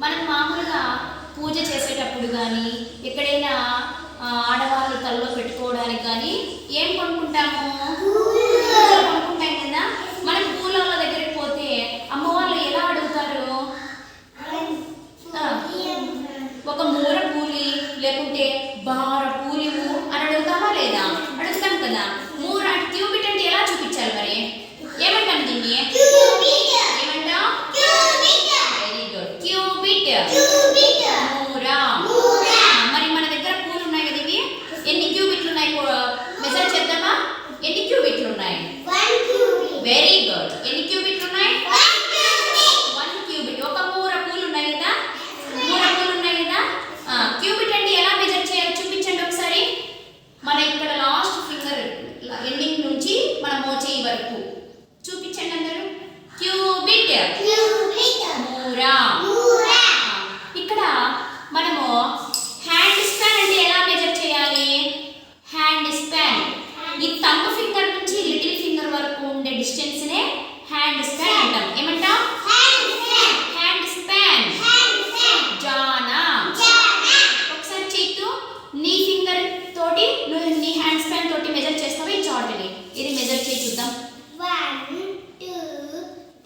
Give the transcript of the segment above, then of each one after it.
మనం మామూలుగా పూజ చేసేటప్పుడు కానీ ఎక్కడైనా ఆడవాళ్ళు తలలో పెట్టుకోవడానికి కానీ ఏం కొనుక్కుంటాము? కొనుక్కుంటాం కదా. మనం పూలల దగ్గరికి పోతే అమ్మవాళ్ళు ఎలా అడుగుతారు? ఒక మూర పూలి లేకుంటే బార పూలివు అని అడుగుతామా లేదా? అడుగుతాం కదా. మూర క్యూబిట్ అంటే ఎలా చూపించాలి మరి? ఏమంటాం దీన్ని? ఏమంటాం? Very good, cubit. మూర. మరి మన దగ్గర పూలు ఉన్నాయి కదా, ఇవి ఎన్ని క్యూబిట్లు ఉన్నాయి? మెజర్ చేద్దామా? ఎన్ని క్యూబిట్లు ఉన్నాయి? Very good. ఎన్ని క్యూబిట్లు ఉన్నాయి? 1 క్యూబిట్. ఒక మూర పూలు ఉన్నాయి కదా, మూర పూలు ఉన్నాయి కదా. క్యూబిట్ అంటే ఎలా మెజర్ చేయాలి చూపించండి ఒకసారి. మన ఇక్కడ లాస్ట్ ఫింగర్ ఎండింగ్ నుంచి మన మోచేయి వరకు చూపించండి అందరూ. క్యూబిట్, మూర. ఇక్కడ మనము హ్యాండ్ స్పాన్ అంటే ఎలా మెజర్ చేయాలి? హ్యాండ్ స్పాన్ ఈ థంబ్ ఫింగర్ నుంచి లిటిల్ ఫింగర్ వరకు ఉండే డిస్టెన్స్ నే హ్యాండ్ స్పాన్ అంటాం. ఏమంటాం? Hand span. జానా. ఒకసారి చేతు నీ ఫింగర్ తోటి నువ్వు నీ హ్యాండ్ స్పాన్ తోటి మెజర్ చేస్తావు ఈ చార్ట్ని. ఇది మెజర్ చేసి చూద్దాం. 1 2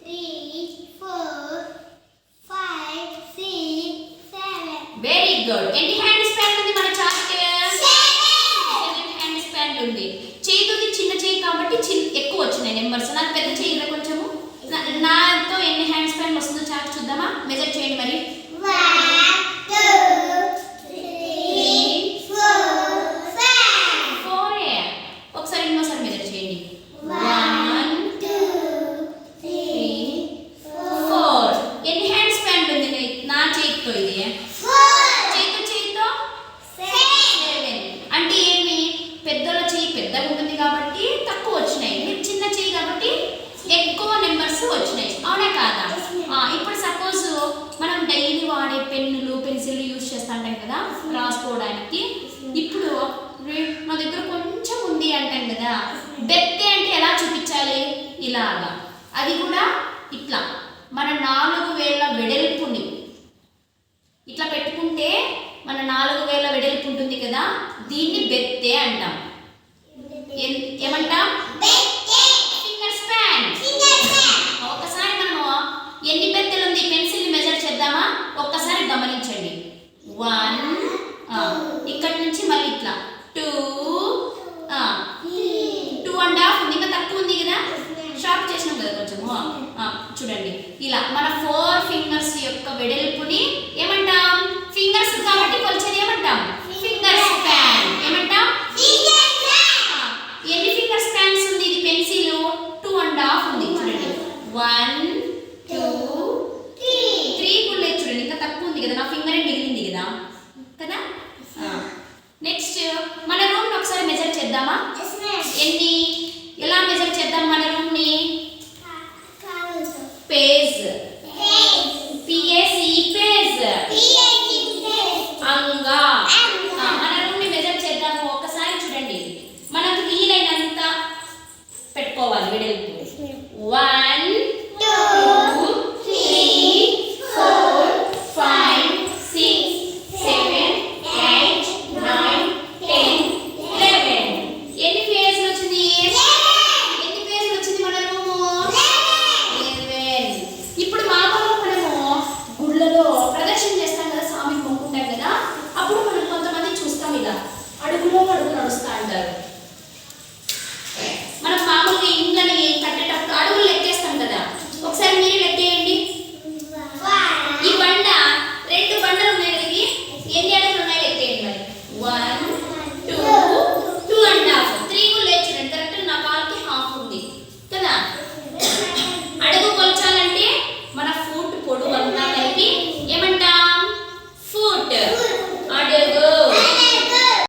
3 4 5 6 7. Very good. ఎన్ని హ్యాండ్ స్పాన్ ఉంది మన చార్ట్? 7 హ్యాండ్ స్పాన్ ఉంది. చేతుది చిన్న చేయి కాబట్టి ఎక్కువ వచ్చినాయి నెంబర్స్. నాకు పెద్ద చేయి కొంచెము. నాతో ఎన్ని హ్యాండ్ స్పాన్ వస్తుందో చార్ట్ చూద్దామా? మెజర్ చేయండి మరి. 1 2 3 4 5. 4. ఒకసారి ఇంకోసారి మెజర్ చేయండి. 1 2 3 4. ఎన్ని హ్యాండ్ స్పాన్ ఉంది నా చేతితో? ఇది చేతితో 7. అంటే ఏమి? పెద్దల చేయి పెద్దగా ఉంటుంది కాబట్టి తక్కువ వచ్చినాయి. మీరు చిన్న చేయి కాబట్టి ఎక్కువ నెంబర్స్ వచ్చినాయి. అవునా కాదా? ఇప్పుడు సపోజ్ మనం డైలీ వాడే పెన్నులు పెన్సిల్ యూజ్ చేస్తుంటాం కదా రాసుకోవడానికి. ఇప్పుడు నా దగ్గర కొంచెం ఉంది అంటాం కదా. బెత్తే అంటే ఎలా చూపించాలి? ఇలాగా. అది కూడా ఇట్లా మన 4 వేళ్ళ వెడల్పుని ఇట్లా పెట్టుకుంటే మన 4 వేళ్ళ వెడల్పు ఉంటుంది కదా, దీన్ని బెత్తే అంటాం. ఏమంటాం? Finger span. ఒకసారి మనము ఎన్ని బెత్తెలు ఉంది పెన్సిల్ మెజర్ చేద్దామా? ఒక్కసారి గమనించండి. 1 ఇక్కడ నుంచి మళ్ళీ ఇట్లా 2 2.5 ఉంది. ఇంకా తక్కువ ఉంది కదా, షార్ప్ చేసినాం కదా కొంచెము. చూడండి ఇలా మన 4 ఫింగర్స్ యొక్క వెడల్పుని